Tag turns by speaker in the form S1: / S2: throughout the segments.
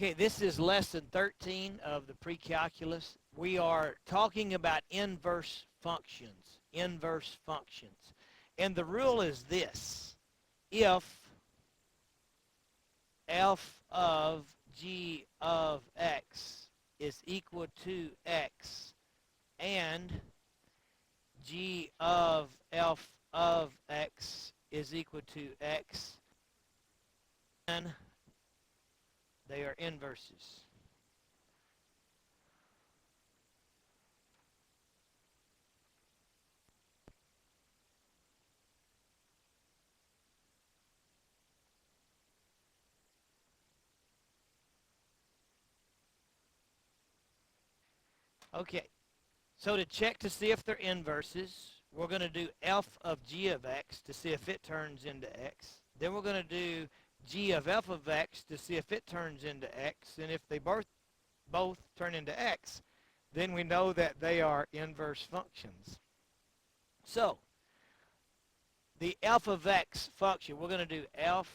S1: Okay, this is lesson 13 of the pre-calculus. We are talking about inverse functions. Inverse functions. And the rule is this. If f of g of x is equal to x and g of f of x is equal to x, then they are inverses. Okay, so to check to see if they're inverses, we're going to do f of g of x to see if it turns into x. Then we're going to do g of f of x to see if it turns into x. And if they both turn into x, then we know that they are inverse functions. So the f of x function, we're going to do f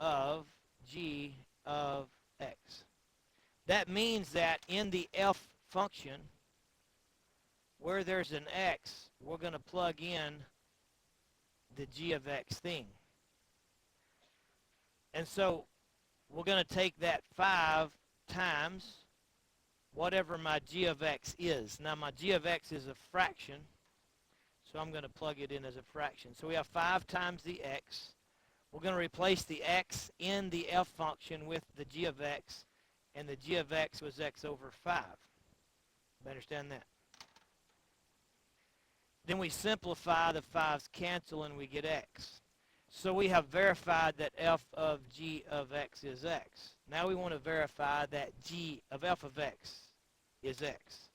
S1: of g of x. That means that in the f function, where there's an x, we're going to plug in the g of x thing. And so we're going to take that 5 times whatever my g of x is. Now my g of x is a fraction, so I'm going to plug it in as a fraction. So we have 5 times the x. We're going to replace the x in the f function with the g of x, and the g of x was x over 5. You understand that? Then we simplify, the 5's cancel, and we get x. So we have verified that f of g of x is x. Now we want to verify that g of f of x is x.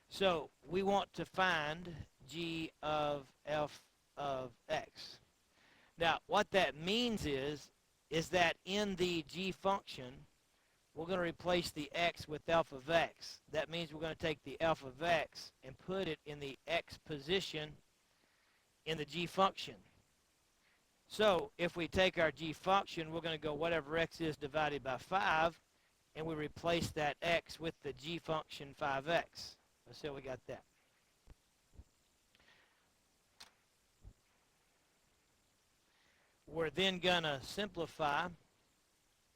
S1: So we want to find g of f of x. Now what that means is that in the g function, we're going to replace the x with f of x. That means we're going to take the f of x and put it in the x position in the g function. So if we take our g function, we're going to go whatever x is divided by 5, and we replace that x with the g function 5x. Let's see how we got that. We're then going to simplify,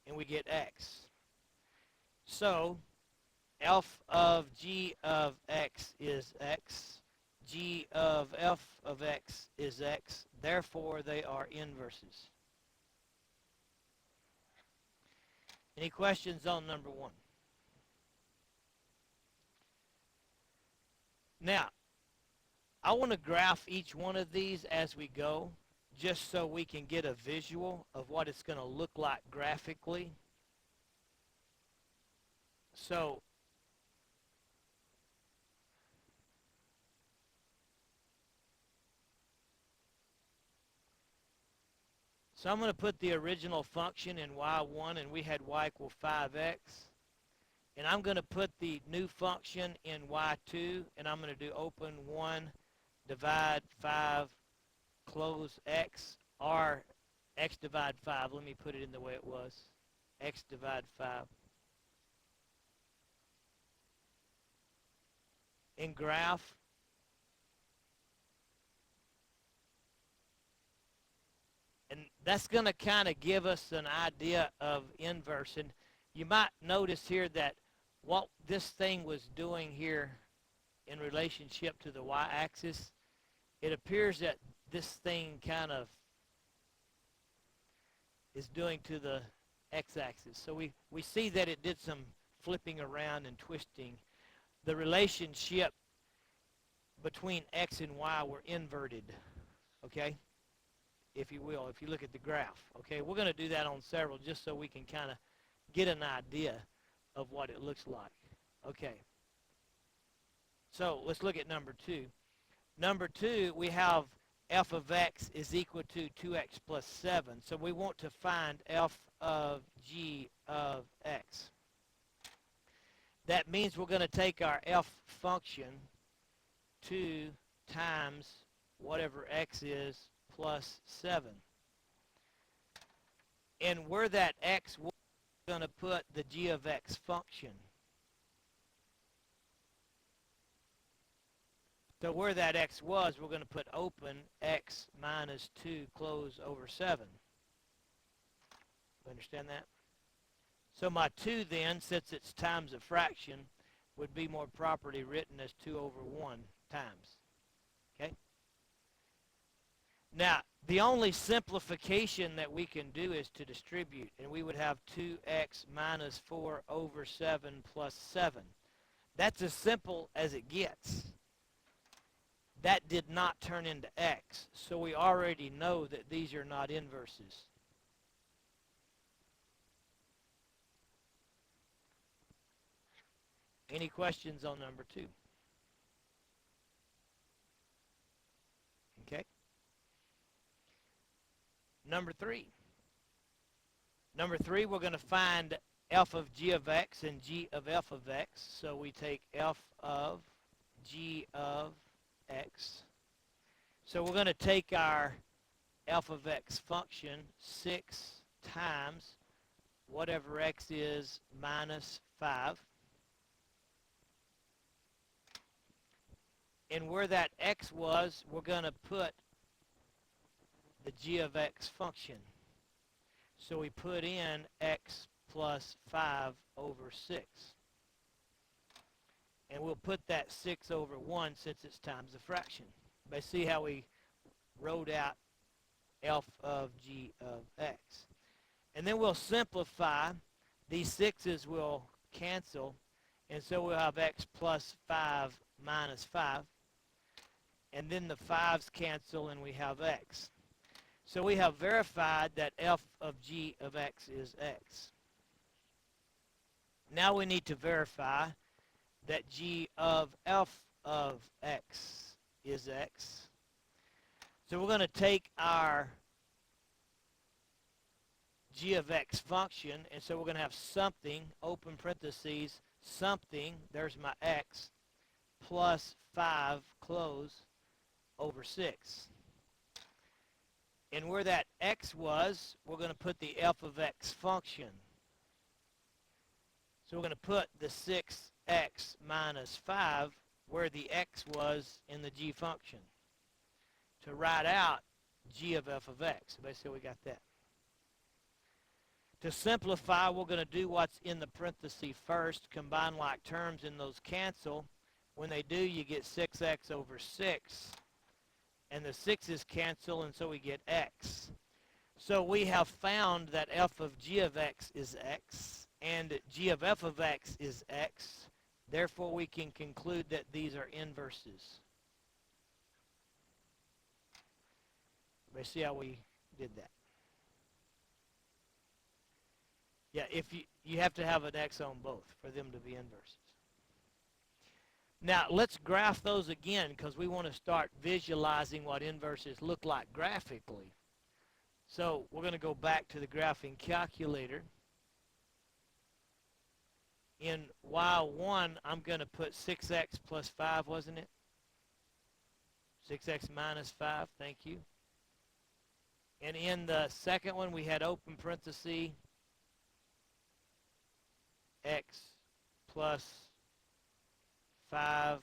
S1: and we get x. So f of g of x is x. G of f of x is x. Therefore, they are inverses. Any questions on number 1? Now, I want to graph each one of these as we go, just so we can get a visual of what it's going to look like graphically. So I'm going to put the original function in y1, and we had y equal 5x. And I'm going to put the new function in y2, and I'm going to do open 1, divide 5, close x, or x divide 5. Let me put it in the way it was. X divide 5. In graph, and that's going to kind of give us an idea of inverse. And you might notice here that what this thing was doing here in relationship to the y-axis, it appears that this thing kind of is doing to the x-axis. So we see that it did some flipping around and twisting. The relationship between x and y were inverted, okay, if you will, if you look at the graph. Okay, we're going to do that on several just so we can kind of get an idea of what it looks like. Okay, so let's look at number 2. Number 2, we have f of x is equal to 2x plus 7. So we want to find f of g of x. That means we're going to take our f function, 2 times whatever x is plus 7. And where that x was, going to put the g of x function. So where that x was, we're going to put open x minus 2 close over 7. You understand that? So my 2 then, since it's times a fraction, would be more properly written as 2 over 1 times. Okay? Now, the only simplification that we can do is to distribute, and we would have 2x minus 4 over 7 plus 7. That's as simple as it gets. That did not turn into x, so we already know that these are not inverses. Any questions on number 2? Okay. Number 3. Number 3, we're going to find f of g of x and g of f of x. So we take f of g of x. So we're going to take our f of x function, 6 times whatever x is minus 5. And where that x was, we're going to put the g of x function. So we put in x plus 5 over 6. And we'll put that 6 over 1 since it's times a fraction. But see how we wrote out f of g of x. And then we'll simplify. These 6's will cancel. And so we'll have x plus 5 minus 5. And then the 5's cancel and we have x. So we have verified that f of g of x is x. Now we need to verify that g of f of x is x. So we're going to take our g of x function, and so we're going to have something, open parentheses, something, there's my x, plus 5, close, over 6. And where that x was, we're going to put the f of x function. So we're going to put the 6x minus 5 where the x was in the g function to write out g of f of x. So basically we got that. To simplify, we're going to do what's in the parenthesis first, combine like terms, and those cancel. When they do, you get 6x over 6. And the 6's cancel, and so we get x. So we have found that f of g of x is x, and g of f of x is x. Therefore, we can conclude that these are inverses. Let's see how we did that. Yeah, if you have to have an x on both for them to be inverses. Now, let's graph those again because we want to start visualizing what inverses look like graphically. So we're going to go back to the graphing calculator. In y1, I'm going to put 6x plus 5, wasn't it? 6x minus 5, thank you. And in the second one, we had open parenthesis, x plus 5,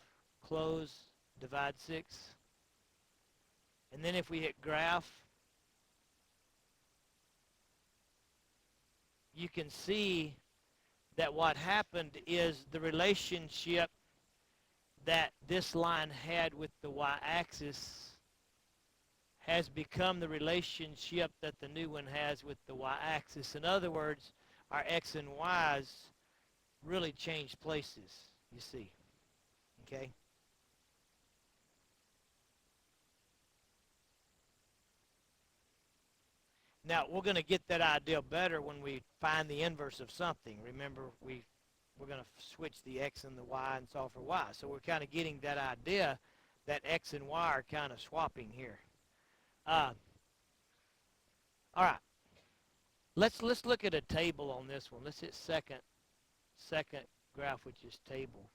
S1: close, divide 6. And then if we hit graph, you can see that what happened is the relationship that this line had with the y-axis has become the relationship that the new one has with the y-axis. In other words, our x and y's really changed places, you see. Okay? Now, we're going to get that idea better when we find the inverse of something. Remember, we're going to switch the x and the y and solve for y. So we're kind of getting that idea that x and y are kind of swapping here. All right. Let's look at a table on this one. Let's hit second graph, which is table.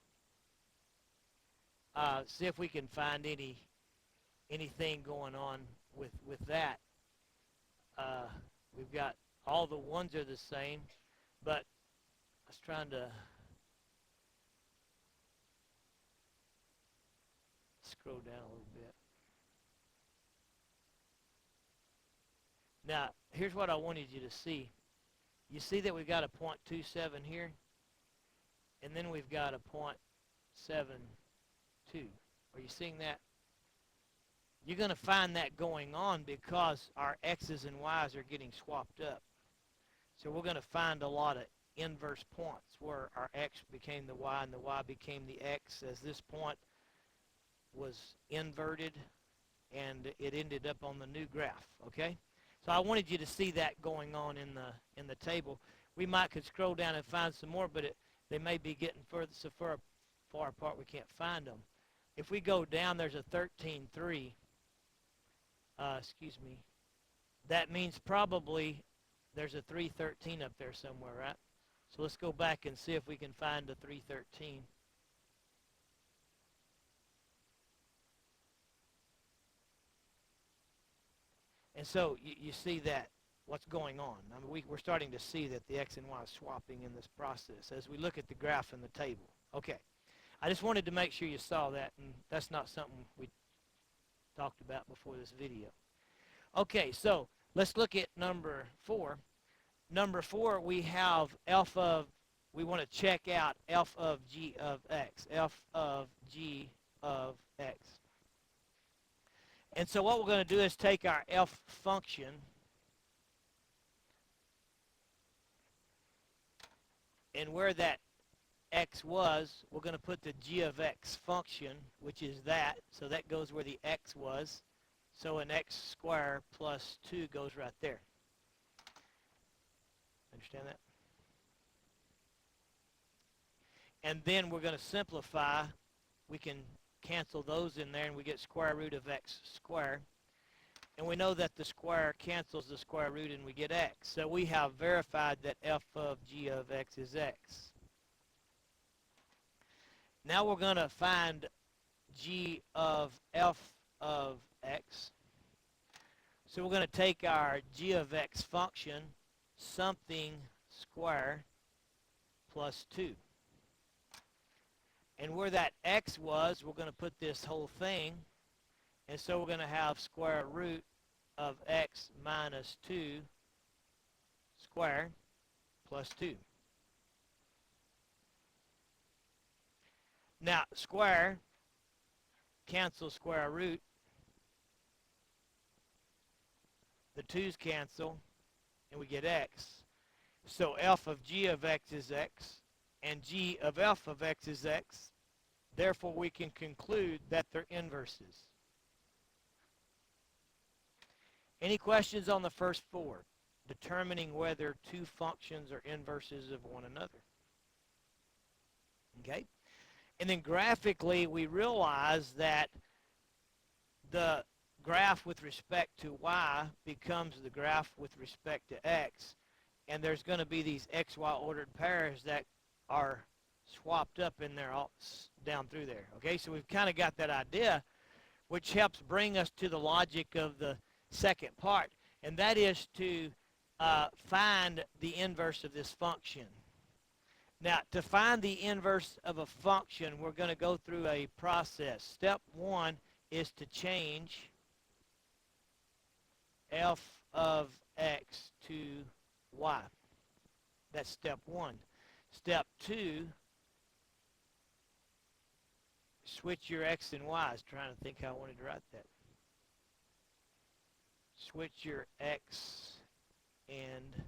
S1: See if we can find anything going on with that. We've got all the ones are the same. But I was trying to scroll down a little bit. Now, here's what I wanted you to see. You see that we've got a 0.27 here, and then we've got a 0.72. Are you seeing that? You're going to find that going on because our x's and y's are getting swapped up. So we're going to find a lot of inverse points where our x became the y and the y became the x, as this point was inverted and it ended up on the new graph, okay? So I wanted you to see that going on in the table. We might could scroll down and find some more, but they may be getting so far apart we can't find them. If we go down, there's a 13.3. Excuse me. That means probably there's a 313 up there somewhere, right? So let's go back and see if we can find a 313. And so you see that what's going on. I mean, we're starting to see that the x and y is swapping in this process as we look at the graph in the table. Okay. I just wanted to make sure you saw that, and that's not something we talked about before this video. Okay, so let's look at number 4. Number 4, we have we want to check out f of g of x. F of g of x. And so what we're going to do is take our f function and where that x was, we're going to put the g of x function, which is that. So that goes where the x was. So an x squared plus 2 goes right there. Understand that? And then we're going to simplify. We can cancel those in there, and we get square root of x squared. And we know that the square cancels the square root, and we get x. So we have verified that f of g of x is x. Now we're going to find g of f of x. So we're going to take our g of x function, something square plus 2. And where that x was, we're going to put this whole thing. And so we're going to have square root of x minus 2 squared plus 2. Now, square cancels square root. The 2's cancel, and we get x. So f of g of x is x, and g of f of x is x. Therefore, we can conclude that they're inverses. Any questions on the first 4? Determining whether two functions are inverses of one another. Okay? And then graphically, we realize that the graph with respect to y becomes the graph with respect to x. And there's going to be these xy ordered pairs that are swapped up in there all down through there. Okay, so we've kind of got that idea, which helps bring us to the logic of the second part, and that is to find the inverse of this function. Now, to find the inverse of a function, we're going to go through a process. Step 1 is to change f of x to y. That's step 1. Step 2, switch your x and y. I was trying to think how I wanted to write that. Switch your x and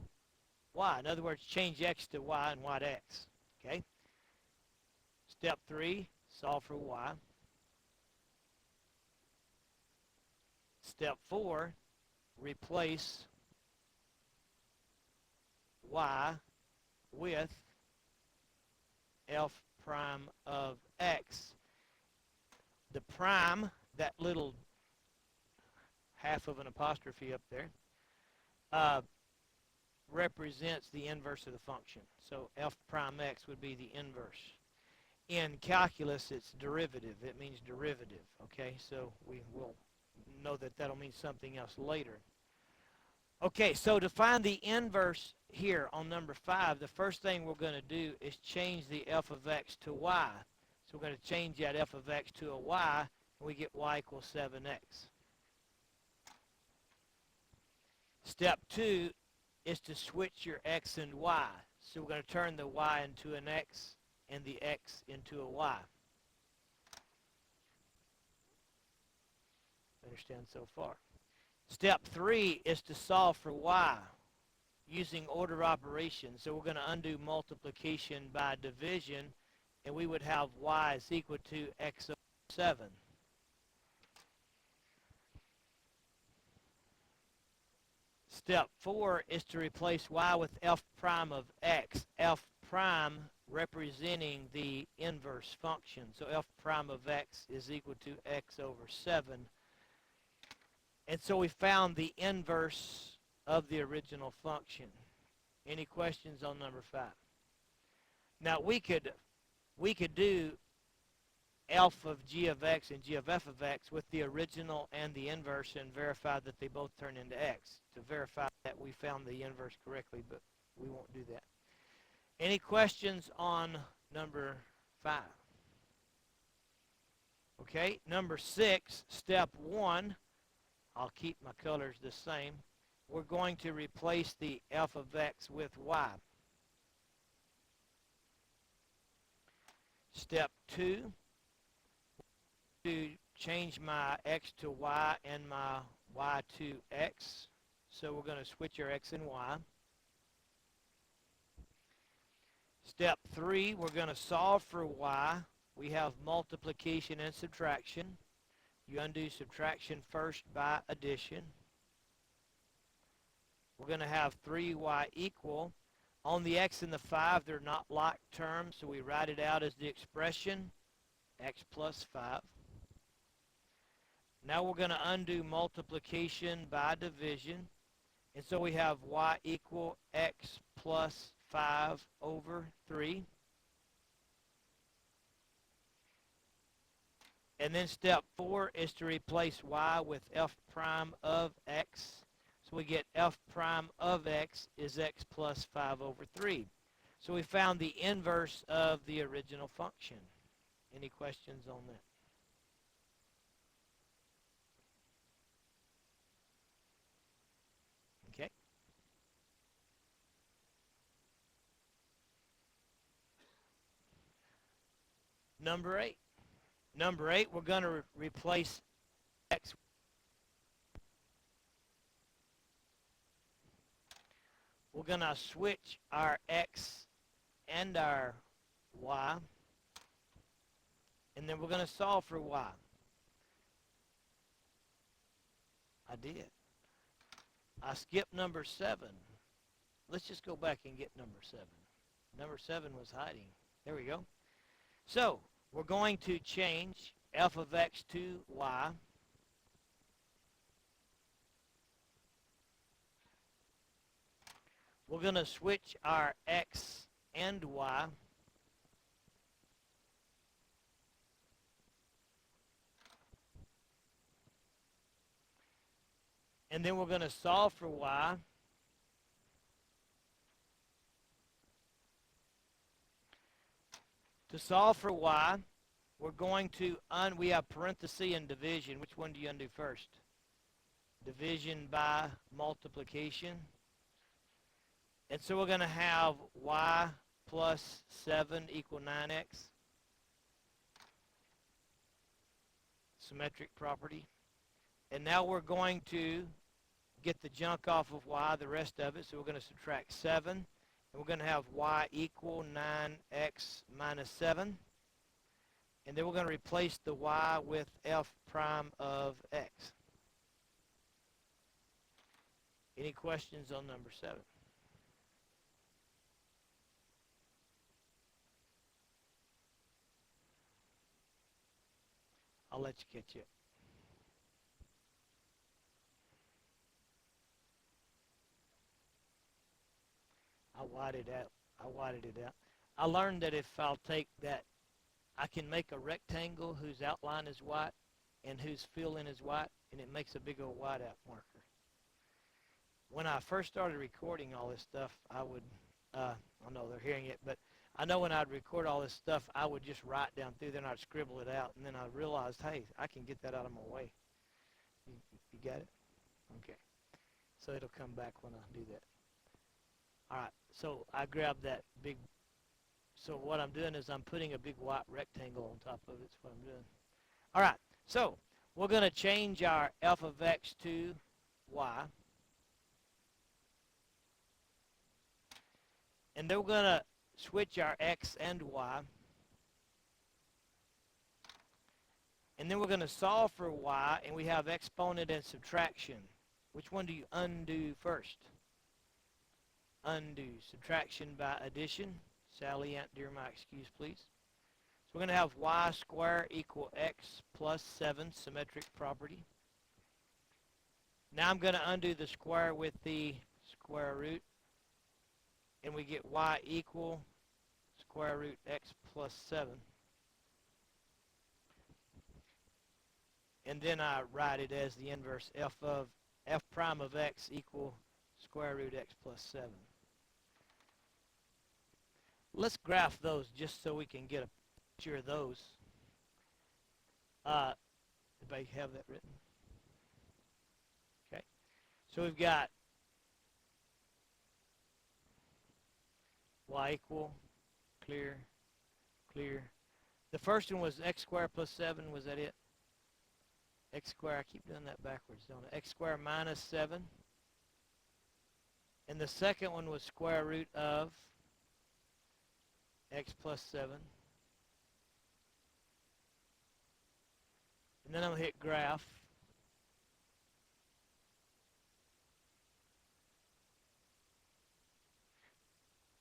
S1: y. In other words, change x to y and y to x. Okay? Step 3, solve for y. Step 4, replace y with f prime of x. The prime, that little half of an apostrophe up there, represents the inverse of the function. So f prime x would be the inverse. In calculus, it's derivative. It means derivative. Okay, so we will know that that'll mean something else later. Okay, so to find the inverse here on number 5, the first thing we're going to do is change the f of x to y. So we're going to change that f of x to a y, and we get y equals 7x. Step 2 is to switch your x and y. So we're going to turn the y into an x and the x into a y. Understand so far? Step 3 is to solve for y using order operations. So we're going to undo multiplication by division, and we would have y is equal to x over 7. Step 4 is to replace y with f prime of x, f prime representing the inverse function. So f prime of x is equal to x over 7. And so we found the inverse of the original function. Any questions on number 5? Now we could do f of g of x and g of f of x with the original and the inverse and verify that they both turn into x to verify that we found the inverse correctly, but we won't do that. Any questions on number 5? Okay, number 6, step 1, I'll keep my colors the same. We're going to replace the f of x with y. Step 2, to change my x to y and my y to x. So we're going to switch our x and y. Step 3, we're going to solve for y. We have multiplication and subtraction. You undo subtraction first by addition. We're going to have 3y equal. On the x and the 5, they're not like terms, so we write it out as the expression x plus 5. Now we're going to undo multiplication by division. And so we have y equal x plus 5 over 3. And then step 4 is to replace y with f prime of x. So we get f prime of x is x plus 5 over 3. So we found the inverse of the original function. Any questions on that? Okay. Number 8. Number 8, we're going to replace x. We're going to switch our x and our y, and then we're going to solve for y. I did. I skipped number 7. Let's just go back and get number 7. Number 7 was hiding. There we go. So we're going to change f of x to y. We're going to switch our x and y. And then we're going to solve for y. To solve for y, we're going to, we have parenthesis and division. Which one do you undo first? Division by multiplication. And so we're going to have y plus 7 equal 9x. Symmetric property. And now we're going to get the junk off of y, the rest of it. So we're going to subtract 7. And we're going to have y equal 9x minus 7. And then we're going to replace the y with f prime of x. Any questions on number 7? I'll let you catch it. I whited it out. I learned that if I'll take that, I can make a rectangle whose outline is white and whose fill in is white, and it makes a big old whiteout marker. when I first started recording all this stuff, I would, I know they're hearing it, but I know when I'd record all this stuff, I would just write down through there and I'd scribble it out, and then I realized, hey, I can get that out of my way. You got it? Okay. So it'll come back when I do that. All right, so I grabbed that big, so what I'm doing is I'm putting a big white rectangle on top of it. That's what I'm doing. All right, so we're going to change our f of x to y. And then we're going to switch our x and y. And then we're going to solve for y, and we have exponent and subtraction. Which one do you undo first? Undo. Subtraction by addition. Sally, Aunt dear, my excuse, please. So we're going to have y squared equal x plus 7, symmetric property. Now I'm going to undo the square with the square root. And we get y equal square root x plus 7. And then I write it as the inverse f prime of x equal square root x plus 7. Let's graph those just so we can get a picture of those. Everybody have that written? Okay. So we've got y equal, clear, clear. The first one was x squared plus 7. Was that it? X squared, I keep doing that backwards, don't I? X squared minus 7. And the second one was square root of x plus 7. And then I'm going to hit graph.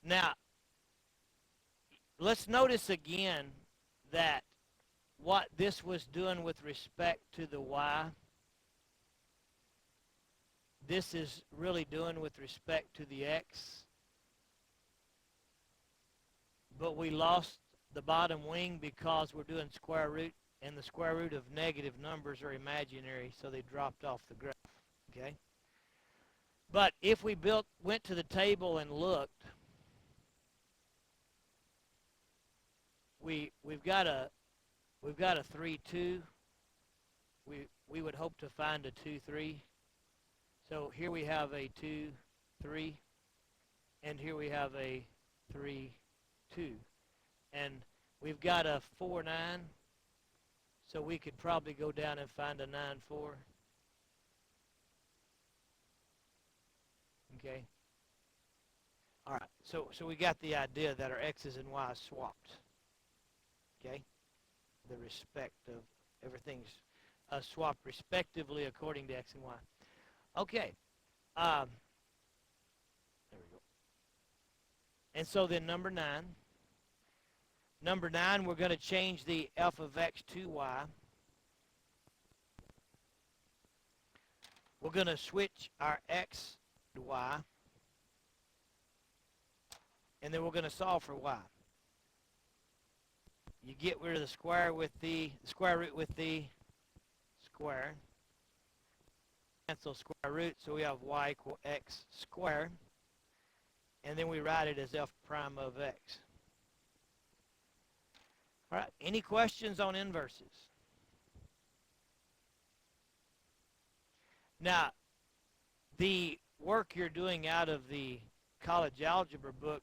S1: Now, let's notice again that what this was doing with respect to the y, this is really doing with respect to the x. But we lost the bottom wing because we're doing square root, and the square root of negative numbers are imaginary, so they dropped off the graph. Okay? But if we went to the table and looked, we've got a 3, 2. We would hope to find a 2, 3. So here we have a 2, 3, and here we have a 3, 2. And we've got a 4, 9, so we could probably go down and find a 9, 4. Okay? All right, so we got the idea that our x's and y's swapped. Okay? The respect of everything's swapped respectively according to x and y. Okay. There we go. And so then number 9. Number 9, we're going to change the f of x to y. We're going to switch our x to y. And then we're going to solve for y. You get rid of the square with the square root with the square. Cancel square root, so we have y equal x squared. And then we write it as f prime of x. All right, any questions on inverses? Now, the work you're doing out of the college algebra book,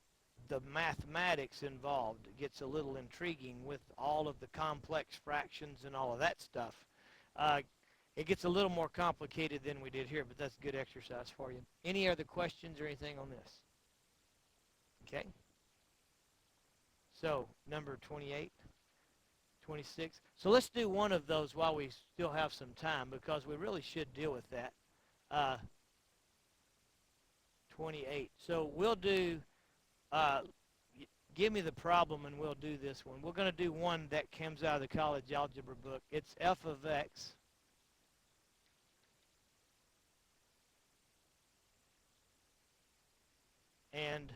S1: the mathematics involved gets a little intriguing with all of the complex fractions and all of that stuff. It gets a little more complicated than we did here, but that's good exercise for you. Any other questions or anything on this? Okay. So, number 28, 26. So let's do one of those while we still have some time, because we really should deal with that. 28. So we'll do, give me the problem and we'll do this one. We're going to do one that comes out of the college algebra book. It's f of x. And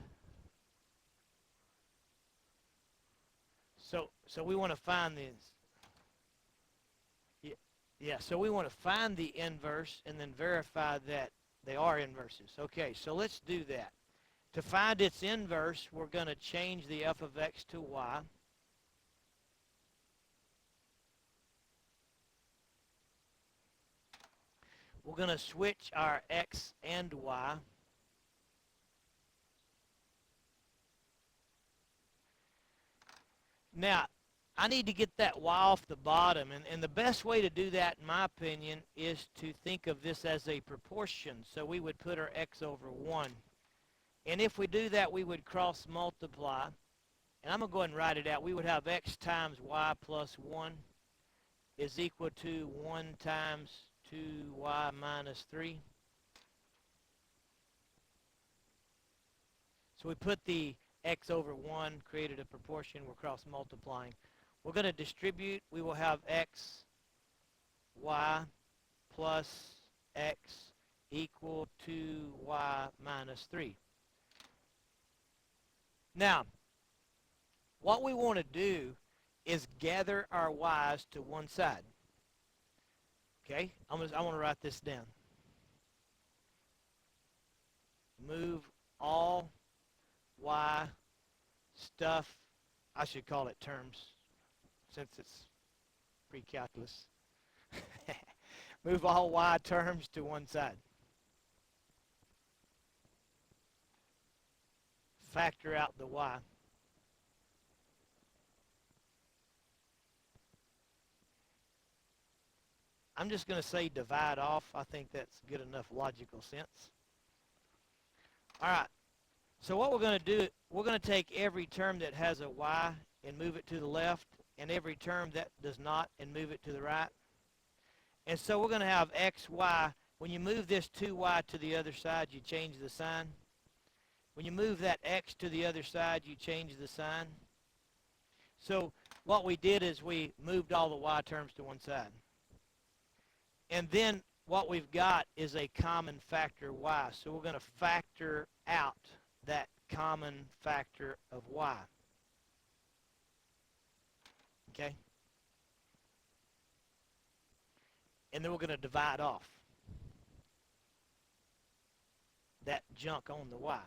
S1: so we want to find this. Yeah, so we want to find the inverse and then verify that They are inverses. Okay, so let's do that. To find its inverse, we're going to change the f of x to y. We're going to switch our x and y. Now, I need to get that y off the bottom, and the best way to do that, in my opinion, is to think of this as a proportion. So we would put our x over 1. And if we do that, we would cross multiply. And I'm going to go ahead and write it out. We would have x times y plus 1 is equal to 1 times 2y minus 3. So we put the x over 1, created a proportion, we're cross multiplying. We're going to distribute. We will have x, y plus x equal to y minus 3. Now, what we want to do is gather our y's to one side. Okay, I want to write this down. Move all y stuff, I should call it terms, since it's pre-calculus. Move all y terms to one side. Factor out the y. I'm just going to say divide off. I think that's good enough logical sense. All right. So what we're going to do, we're going to take every term that has a y and move it to the left, and every term that does not and move it to the right. And so we're going to have x, y. When you move this 2y to the other side, you change the sign. When you move that x to the other side, you change the sign. So what we did is we moved all the y terms to one side. And then what we've got is a common factor y. So we're going to factor out that common factor of y. Okay? And then we're going to divide off that junk on the y.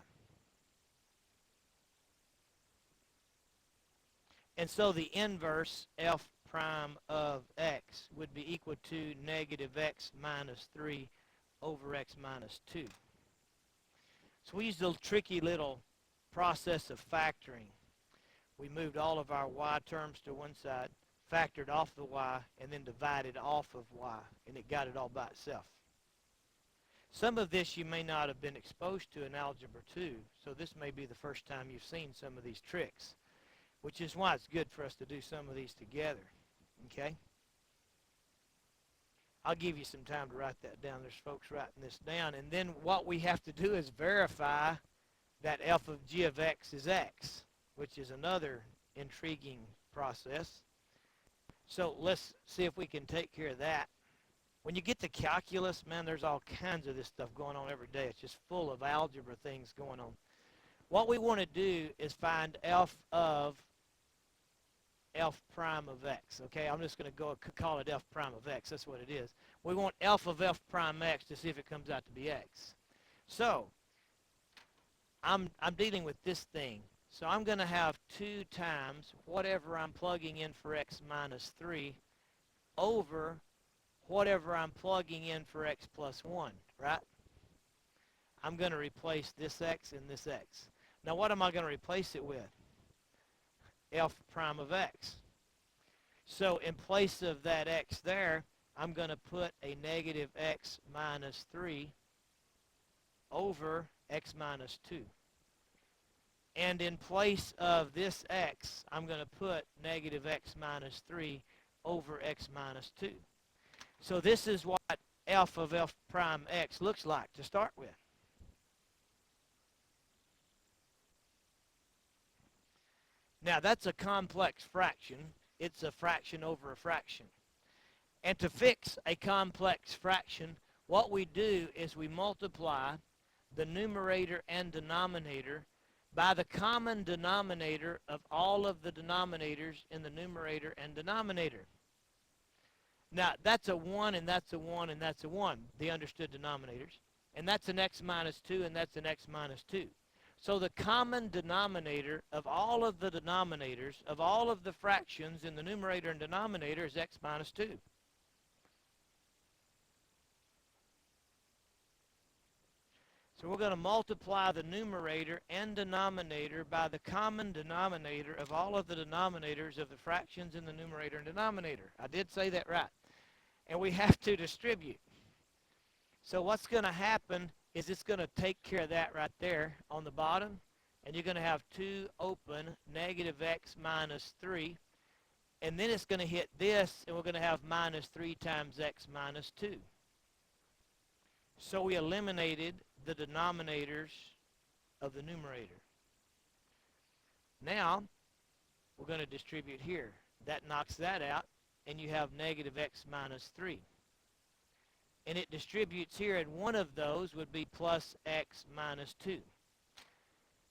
S1: And so the inverse f prime of x would be equal to negative x minus 3 over x minus 2. So we used a tricky little process of factoring. We moved all of our y terms to one side, factored off the y, and then divided off of y, and it got it all by itself. Some of this you may not have been exposed to in Algebra 2, so this may be the first time you've seen some of these tricks, which is why it's good for us to do some of these together, okay? I'll give you some time to write that down. There's folks writing this down. And then what we have to do is verify that f of g of x is x, which is another intriguing process. So let's see if we can take care of that. When you get to calculus, man, there's all kinds of this stuff going on every day. It's just full of algebra things going on. What we want to do is find f of f prime of x. Okay, I'm just going to go call it f prime of x. That's what it is. We want f of f prime x to see if it comes out to be x. So I'm dealing with this thing. So I'm going to have 2 times whatever I'm plugging in for x minus 3 over whatever I'm plugging in for x plus 1, right? I'm going to replace this x and this x. Now what am I going to replace it with? F prime of x. So in place of that x there, I'm going to put a negative x minus 3 over x minus 2. And in place of this x, I'm going to put negative x minus 3 over x minus 2. So this is what f of f prime x looks like to start with. Now that's a complex fraction. It's a fraction over a fraction. And to fix a complex fraction, what we do is we multiply the numerator and denominator by the common denominator of all of the denominators in the numerator and denominator. Now, that's a 1, and that's a 1, and that's a 1, the understood denominators. And that's an x minus 2, and that's an x minus 2. So the common denominator of all of the denominators of all of the fractions in the numerator and denominator is x minus 2. So we're going to multiply the numerator and denominator by the common denominator of all of the denominators of the fractions in the numerator and denominator. I did say that right. And we have to distribute. So what's going to happen is it's going to take care of that right there on the bottom. And you're going to have 2 open negative x minus 3. And then it's going to hit this, and we're going to have minus 3 times x minus 2. So we eliminated the denominators of the numerator. Now, we're going to distribute here. That knocks that out, and you have negative x minus 3. And it distributes here, and one of those would be plus x minus 2.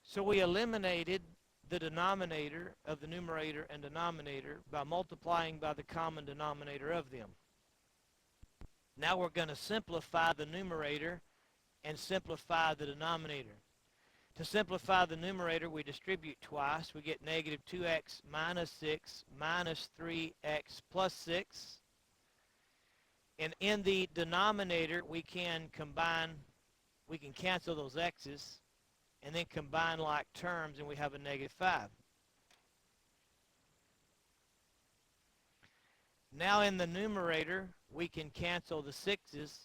S1: So we eliminated the denominator of the numerator and denominator by multiplying by the common denominator of them. Now we're going to simplify the numerator and simplify the denominator. To simplify the numerator, we distribute twice. We get negative 2x minus 6 minus 3x plus 6. And in the denominator, we can cancel those x's and then combine like terms, and we have a negative 5. Now in the numerator, we can cancel the 6's,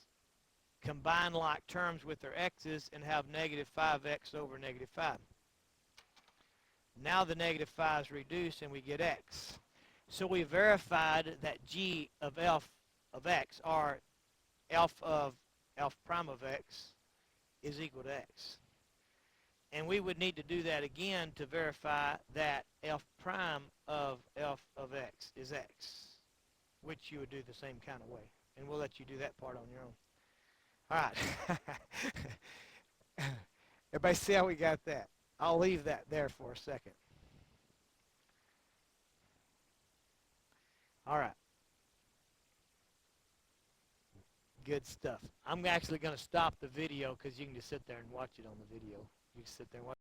S1: combine like terms with their x's, and have negative 5x over negative 5. Now the negative 5's reduce, and we get x. So we verified that g of f of x, or f of f prime of x, is equal to x. And we would need to do that again to verify that f prime of f of x is x, which you would do the same kind of way. And we'll let you do that part on your own. All right. Everybody see how we got that? I'll leave that there for a second. All right. Good stuff. I'm actually going to stop the video because you can just sit there and watch it on the video. You can sit there and watch